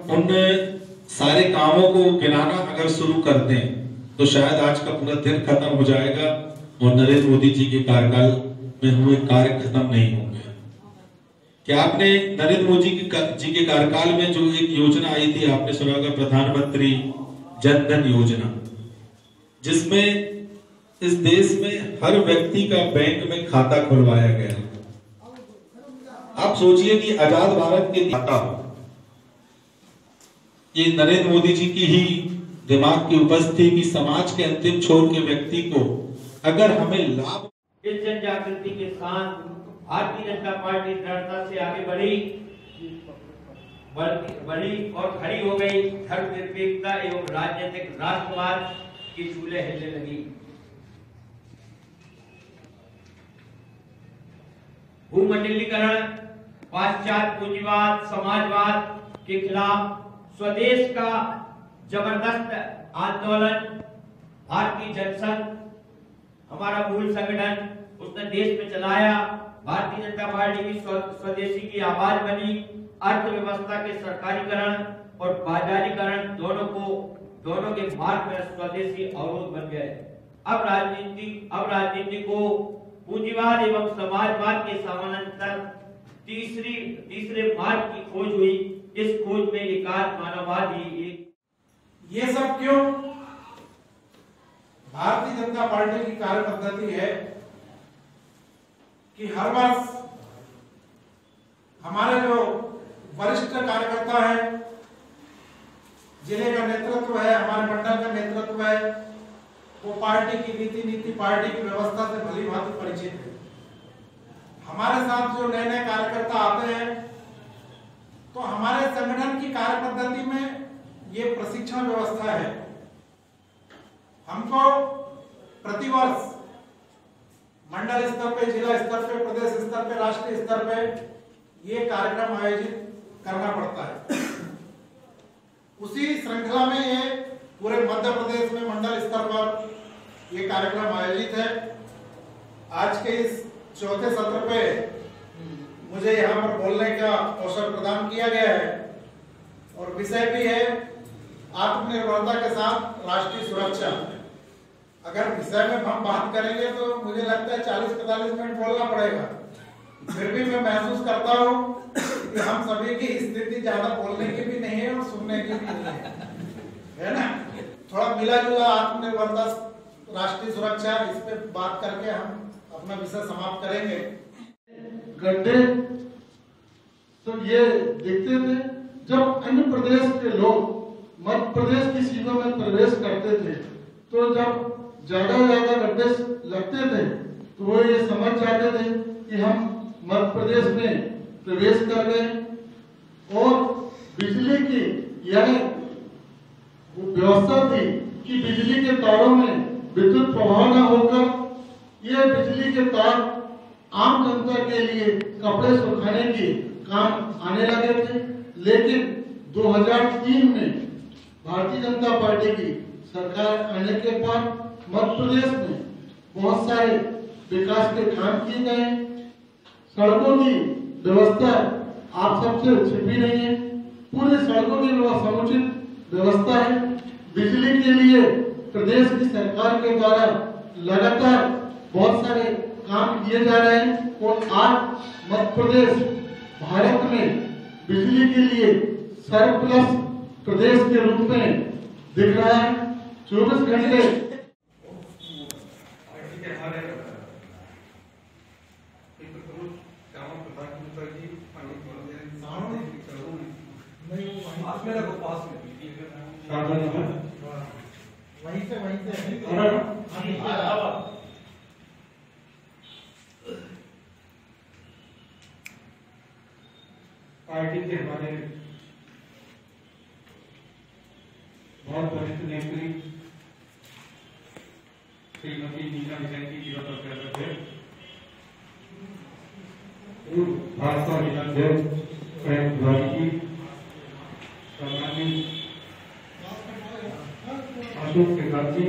उन सारे कामों को गिनाना अगर शुरू कर दें तो शायद आज का पूरा दिन खत्म हो जाएगा और नरेंद्र मोदी जी के कार्यकाल में हुए कार्य खत्म नहीं होंगे। क्या आपने नरेंद्र मोदी जी के कार्यकाल में जो एक योजना आई थी, आपने सुना होगा, प्रधानमंत्री जन धन योजना, जिसमें इस देश में हर व्यक्ति का बैंक में खाता खुलवाया गया। आप सोचिए कि आजाद भारत के खाता हो, ये नरेंद्र मोदी जी की ही दिमाग की उपज थी कि समाज के अंतिम छोर के व्यक्ति को अगर हमें लाभ। इस जन जागृति के साथ भारतीय जनता पार्टी दृढ़ता से आगे बढ़ी और खड़ी हो गई। धर्मनिरपेक्षता एवं राजनीतिक राष्ट्रवाद की चूल्हे हिलने लगी। भूमंडलीकरण, पाश्चात्य पूंजीवाद, समाजवाद के खिलाफ स्वदेश का जबरदस्त आंदोलन भारतीय जनसंघ, हमारा मूल संगठन, उसने देश में चलाया। भारतीय जनता पार्टी की स्वदेशी की आवाज बनी। अर्थव्यवस्था के सरकारीकरण और बाजारीकरण दोनों के मार्ग में स्वदेशी अवरोध बन गए। अब राजनीति को पूंजीवाद एवं समाजवाद के समानांतर तीसरे मार्ग की खोज हुई। इस खोज में एकात्म मानववाद ही एक। ये सब क्यों? भारतीय जनता पार्टी की कार्य पद्धति है कि हर वर्ष हमारे जो वरिष्ठ कार्यकर्ता है, जिले का नेतृत्व है, हमारे मंडल का नेतृत्व है, वो पार्टी की नीति पार्टी की व्यवस्था से भली भांति परिचित है। हमारे साथ जो नए नए कार्यकर्ता आते हैं तो हमारे संगठन की कार्य पद्धति में ये प्रशिक्षण व्यवस्था है। हमको प्रतिवर्ष मंडल स्तर पे, जिला स्तर पे, प्रदेश स्तर पे, राष्ट्रीय स्तर पे ये कार्यक्रम आयोजित करना पड़ता है। उसी श्रृंखला में ये पूरे मध्य प्रदेश में मंडल स्तर पर ये कार्यक्रम आयोजित है। आज के इस चौथे सत्र पे मुझे यहाँ पर बोलने का अवसर प्रदान किया गया है और विषय भी है आत्मनिर्भरता के साथ राष्ट्रीय सुरक्षा। अगर विषय में हम बात करेंगे तो मुझे लगता है 40-45 मिनट बोलना पड़ेगा। फिर भी मैं महसूस करता हूँ कि हम सभी की स्थिति ज्यादा बोलने की भी नहीं है और सुनने की भी नहीं है ना। थोड़ा मिला जुला आत्मनिर्भरता, राष्ट्रीय सुरक्षा, इस पे बात करके हम अपना विषय समाप्त करेंगे। गड्ढे तो ये देखते थे जब अन्य प्रदेश के लोग मध्य प्रदेश की सीमा में प्रवेश करते थे, तो जब ज्यादा गड्ढे लगते थे तो वो ये समझ जाते थे कि हम मध्य प्रदेश में प्रवेश कर गए। और बिजली की यह वो व्यवस्था थी कि बिजली के तारों में विद्युत प्रवाह न होकर ये बिजली के तार आम जनता के लिए कपड़े सुखाने के काम आने लगे थे। लेकिन 2003 में भारतीय जनता पार्टी की सरकार आने के बाद मध्य प्रदेश में बहुत सारे विकास के काम किए गए। सड़कों की व्यवस्था आप सबसे छिपी नहीं है, पूरी सड़कों की समुचित व्यवस्था है। बिजली के लिए प्रदेश की सरकार के द्वारा लगातार बहुत सारे काम किए जा रहे हैं और आज मध्य प्रदेश भारत में बिजली के लिए सरप्लस प्रदेश के रूप में दिख रहा है। 24 घंटे पार्टी के हमारे बहुत वरिष्ठ नेत्री श्रीमती मीना विजयंती जी का भाजपा जिलाध्यक्ष प्रेम तिवारी जी, सम्मानित अशोक शेखर जी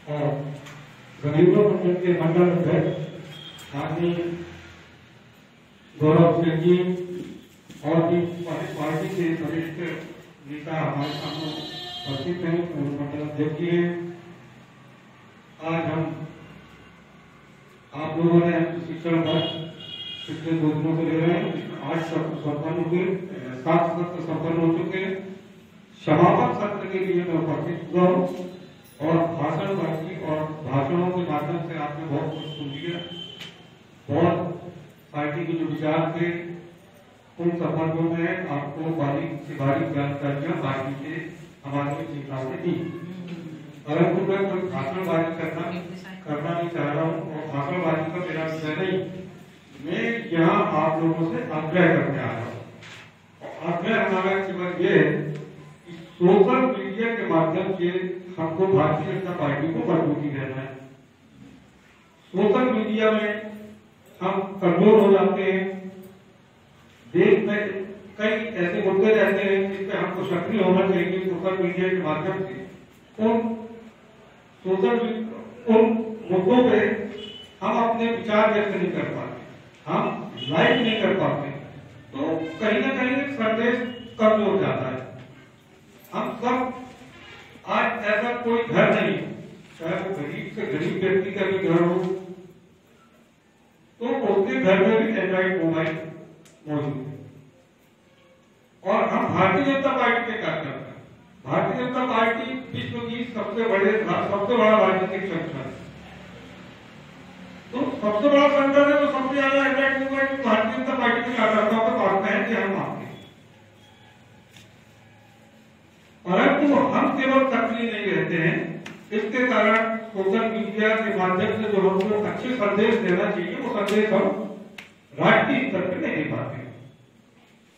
और गरीबों मंडल के मंडल अध्यक्ष माननीय गौरव सिंह जी, और भी पार्टी के वरिष्ठ नेता हमारे सामने उपस्थित हैं और मंडल अध्यक्ष जी हैं। आज हम आप लोगों ने शिक्षण वर्ष पिछले 2 दिनों को ले रहे हैं, 8 सत्र संपन्न हुए, 7 सत्र संपन्न हो चुके हैं। समापन सत्र के लिए मैं उपस्थित हुआ हूँ और भाषणबाजी और भाषणों के माध्यम से आपने बहुत कुछ सुन लिया। बहुत पार्टी के जो विचार थे उन संबंधों में आपको बारीक से बारीक जानकारियां पार्टी के हमारे नेताओं ने दी। परंतु मैं कोई भाषणबाजी करना नहीं चाह रहा हूँ और भाषणबाजी का मेरा विषय नहीं। मैं यहाँ आप लोगों से आग्रह करने आ रहा हूँ। आग्रह हमारा केवल ये कि सोशल मीडिया के माध्यम से हमको भारतीय जनता पार्टी को मजबूती देना है। सोशल मीडिया में हम कमजोर हो जाते हैं। देश में कई ऐसे मुद्दे रहते हैं जिस पे हमको सक्रिय होना चाहिए सोशल मीडिया के माध्यम से। उन मुद्दों पे हम अपने विचार व्यक्त नहीं कर पाते, हम लाइक नहीं कर पाते, तो कहीं ना कहीं संदेश कमजोर जाता है। हम सब आज ऐसा कोई घर नहीं, चाहे वो गरीब से गरीब व्यक्ति का भी घर हो, तो उसके घर में भी एंड्रॉइड मोबाइल मौजूद है। और हम भारतीय जनता पार्टी के कार्यकर्ता हैं। भारतीय जनता पार्टी विश्व की सबसे बड़ा राजनीतिक संगठन है। तो सबसे बड़ा संगठन है तो सबसे ज्यादा Android mobile Bharatiya Janata party के कार्यकर्ताओं के पास है कि हम मांगते हैं। परंतु हम केवल सक्रिय नहीं रहते हैं। इसके कारण सोशल मीडिया के माध्यम से जो हमको अच्छे संदेश देना चाहिए वो संदेश हम राष्ट्रीय स्तर पर नहीं दे पाते।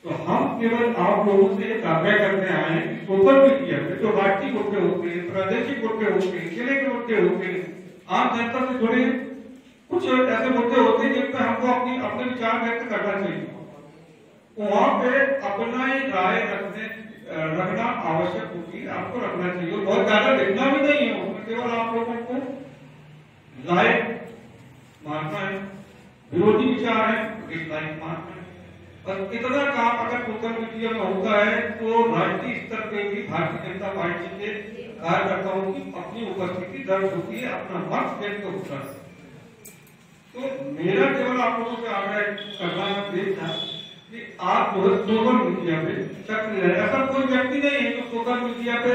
तो हम केवल आप लोगों से एक आग्रह करने आए हैं कि सोशल मीडिया में जो राष्ट्रीय मुद्दे होते हैं, प्रादेशिक मुद्दे होते हैं, जिले के मुद्दे होते हैं, आम जनता से जुड़े कुछ ऐसे मुद्दे होते हैं जिन पर हमको अपने विचार व्यक्त करना चाहिए। वहां पे अपना ही राय रखना आवश्यक होती है, आपको रखना चाहिए। बहुत ज्यादा लिखना भी नहीं है उसमें, केवल आप लोगों को लाइक मारना है, विरोधी विचार है डिसलाइक मारना है। और इतना काम अगर सोशल मीडिया में होता है तो राष्ट्रीय स्तर पे भी भारतीय जनता पार्टी के कार्यकर्ताओं की अपनी उपस्थिति दर्ज होती है, अपना मत व्यक्त होता है। तो मेरा केवल आप लोगों से आग्रह करना ये था कि आप सोशल मीडिया पे सक्रिय रहे। ऐसा कोई व्यक्ति नहीं है जो सोशल मीडिया पे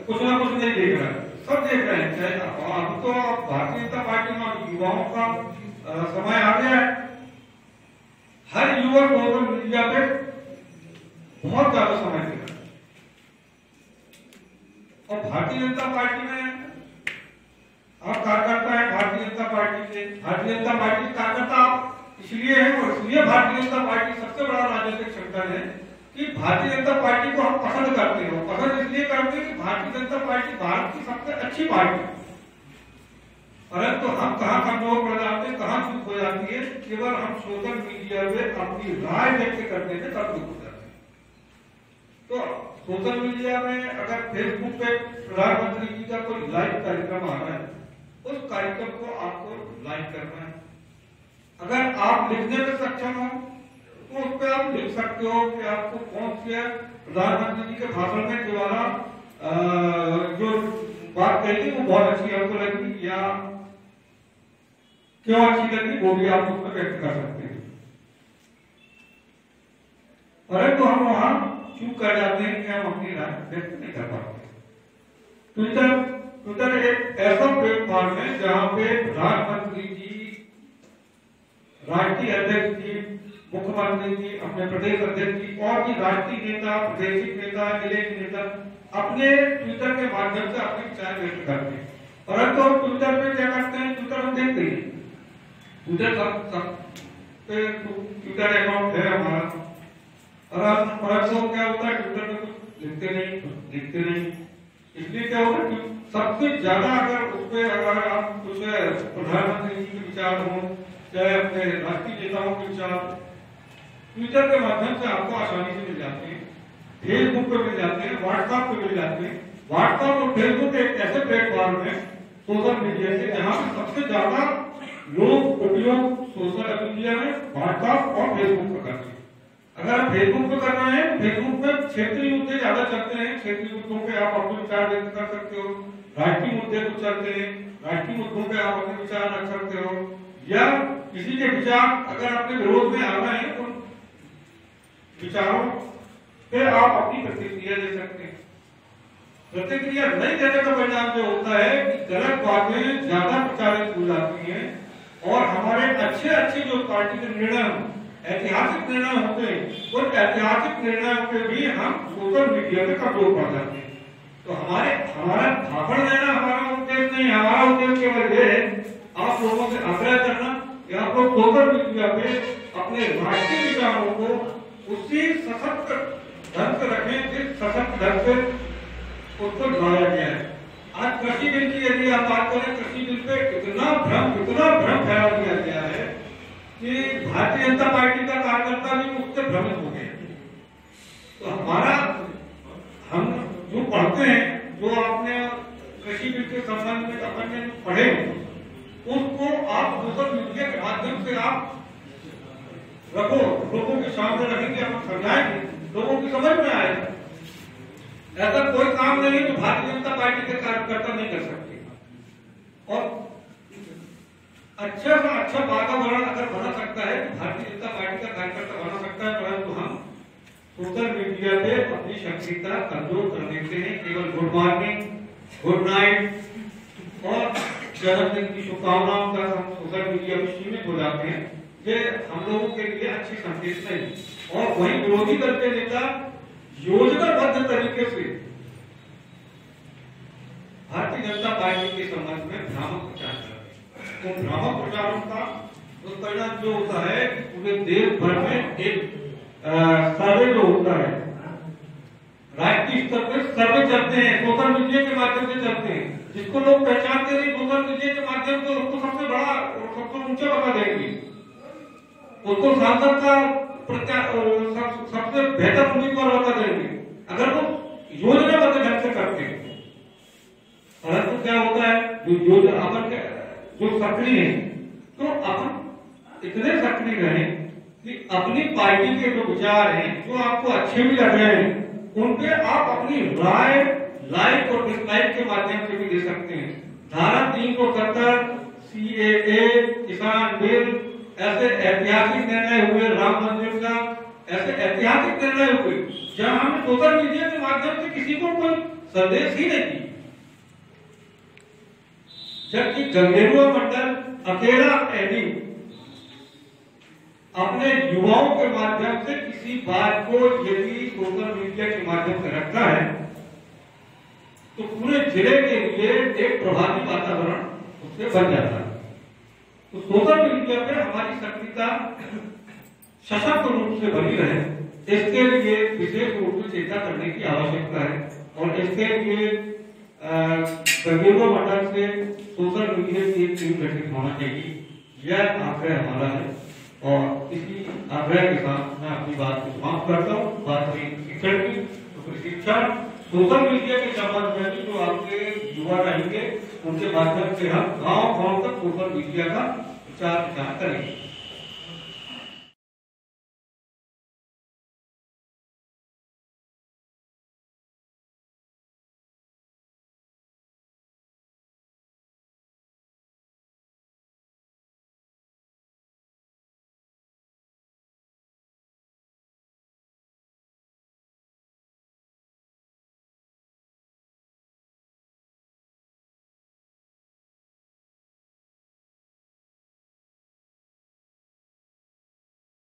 कुछ ना कुछ नहीं देख रहा है, सब देख रहे हैं। चाहे अब तो भारतीय जनता पार्टी में युवाओं का समय आ गया है। हर युवा सोशल मीडिया पे बहुत ज्यादा समय दे रहा है। और भारतीय जनता पार्टी में आप कार्यकर्ता है, भारतीय जनता पार्टी के कार्यकर्ता आप इसलिए है और इसलिए भारतीय जनता पार्टी सबसे बड़ा राजनीतिक संगठन है कि भारतीय जनता पार्टी को हम पसंद करते हैं। पसंद इसलिए करते हैं कि भारतीय जनता पार्टी भारत की सबसे अच्छी पार्टी है। परंतु हम कहाँ कमजोर पड़ जाते हैं, कहाँ चूक हो जाती है, केवल हम सोशल मीडिया में अपनी राय व्यक्त करने में तब चूक हो जाते हैं। तो सोशल मीडिया में अगर फेसबुक पे प्रधानमंत्री जी का कोई लाइव कार्यक्रम आ रहा है, उस कार्यक्रम को आपको लाइक करना है। अगर आप लिखने में सक्षम हो तो उस पर आप लिख सकते हो कि आपको कौन से प्रधानमंत्री जी के भाषण में द्वारा जो बात कही वो बहुत अच्छी हमको लगी या क्यों अच्छी लगी वो भी आप उसमें व्यक्त कर सकते हैं। परंतु हम वहां चूक कर जाते हैं कि हम अपनी राय व्यक्त नहीं कर पाते। ट्विटर एक ऐसा प्लेटफॉर्म है जहां पे प्रधानमंत्री जी, राष्ट्रीय अध्यक्ष जी, मुख्यमंत्री जी, अपने प्रदेश अध्यक्ष जी और भी राष्ट्रीय नेता, प्रादेशिक नेता, जिले के नेता अपने ट्विटर के माध्यम से अपने विचार व्यक्त करते हैं। परंतु हम ट्विटर पे क्या करते हैं, ट्विटर हम देखते हैं, ट्विटर अकाउंट है हमारा, और परंतु क्या होता है ट्विटर में कुछ लिखते नहीं। इसलिए क्या होता है, सबसे ज्यादा अगर आप कुछ प्रधानमंत्री जी के विचार हो, चाहे अपने राष्ट्रीय नेताओं के विचार ट्विटर के माध्यम से आपको आसानी से मिल जाते हैं, फेसबुक पे मिल जाते हैं, व्हाट्सएप पे मिल जाते हैं। व्हाट्सएप और फेसबुक एक ऐसे प्लेटफॉर्म है सोशल मीडिया के जहां सबसे ज्यादा लोग उपयोग सोशल मीडिया में व्हाट्सएप और फेसबुक का करते हैं। अगर आप फेसबुक पे कर रहे हैं, फेसबुक पे क्षेत्रीय मुद्दे ज्यादा चलते हैं, क्षेत्रीय मुद्दों पे आप अपने विचार व्यक्त कर सकते हो। राष्ट्रीय मुद्दे कुछ चलते हैं, राष्ट्रीय मुद्दों पे आप अपने विचार रख सकते हो, या किसी के विचार अगर आपके विरोध में आ रहे हैं तो विचारों पे आप अपनी प्रतिक्रिया दे सकते हैं। प्रतिक्रिया नहीं देने का परिणाम जो होता है कि गलत बातें ज्यादा प्रचारित हो जाती हैं और हमारे अच्छे अच्छे जो पार्टी के निर्णय, ऐतिहासिक निर्णय होते हैं, उन ऐतिहासिक निर्णयों पे भी हम सोशल मीडिया पे कमजोर पड़ जाते हैं। तो हमारा भाषण देना हमारा उद्देश्य नहीं, हमारा उद्देश्य केवल ये है आप लोगों से आग्रह करना कि आप लोग सोशल मीडिया पे अपने राष्ट्रीय विचारों को उसी सशक्त ढंग से रखें जिस सशक्त ढंग से उसको लाया गया है। आज कृषि बिल की यदि आप बात करें, कृषि बिल पे इतना भ्रम फैला दिया गया है कि भारतीय जनता पार्टी का कार्यकर्ता भी उससे भ्रमित हो गए। तो हमारा हम जो पढ़ते हैं, जो आपने कृषि बिल के संबंध में अपन पढ़े, उसको आप सोशल मीडिया के माध्यम से आप रखो, लोगों के सामने रखेंगे, आप समझाएंगे, लोगों की समझ में आएगा। ऐसा कोई काम नहीं है जो भारतीय जनता पार्टी के कार्यकर्ता नहीं कर सकते। और अच्छा से अच्छा वातावरण अगर बना सकता है तो भारतीय जनता पार्टी का कार्यकर्ता बना सकता है, परंतु हम सोशल मीडिया पे अपनी सक्रियता कमजोर कर देते हैं। केवल गुड मॉर्निंग, गुड नाइट और जन्मदिन की शुभकामनाओं तक हम सोशल मीडिया में सीमित हो जाते हैं। ये हम लोगों के लिए अच्छी संदेश नहीं। और वही विरोधी दल के नेता योजनाबद्ध तरीके से भारतीय जनता पार्टी के संबंध में भ्रामक प्रचार करते हैं। तो भ्रामक प्रचारों का दुष्परिणाम जो होता है, पूरे देश भर में एक सर्वे जो होता है, राष्ट्रीय स्तर पर सर्वे चलते हैं, सोशल मीडिया के माध्यम से चलते हैं, जिसको लोग पहचानते नहीं सोशल मीडिया के माध्यम से उसको सबसे बड़ा, सबसे ऊंचा बना देंगे, उसको सांसद का सबसे बेहतर उम्मीदवार बता देंगे अगर वो योजनाबद्ध ढंग से करते हैं। परंतु क्या होता है, जो सक्रिय है, तो अपन इतने सक्रिय रहे कि अपनी पार्टी के जो विचार हैं, जो आपको अच्छे भी लग रहे हैं, उन पे आप अपनी राय लाइक और डिसलाइक के माध्यम से भी दे सकते हैं। धारा 370, CAA, किसान बिल, ऐसे ऐतिहासिक निर्णय हुए, राम मंदिर का, ऐसे ऐतिहासिक निर्णय हुए जहां हमने सोशल मीडिया के माध्यम से किसी को कोई संदेश ही नहीं दी, जबकि गंगेरुआ मंडल अकेला एडी अपने युवाओं के माध्यम से किसी बात को यदि सोशल मीडिया के माध्यम से रखता है तो पूरे जिले के लिए एक प्रभावी वातावरण उससे बन जाता है। तो सोशल मीडिया पे हमारी सक्रियता सशक्त रूप से बनी रहे, इसके लिए विशेष रूप से चिंता करने की आवश्यकता है। और इसके लिए गंगेरुआ मंडल से सोशल मीडिया की एक टीम गठित होना चाहिए, यह आग्रह हमारा है। और इसी आग्रह के साथ मैं अपनी बात को समाप्त करता हूँ। बात रही शिक्षण की, तो प्रशिक्षण सोशल मीडिया के संबंध में भी जो आपके युवा रहेंगे, उनके माध्यम से हम गांव गांव तक सोशल मीडिया का प्रचार करेंगे।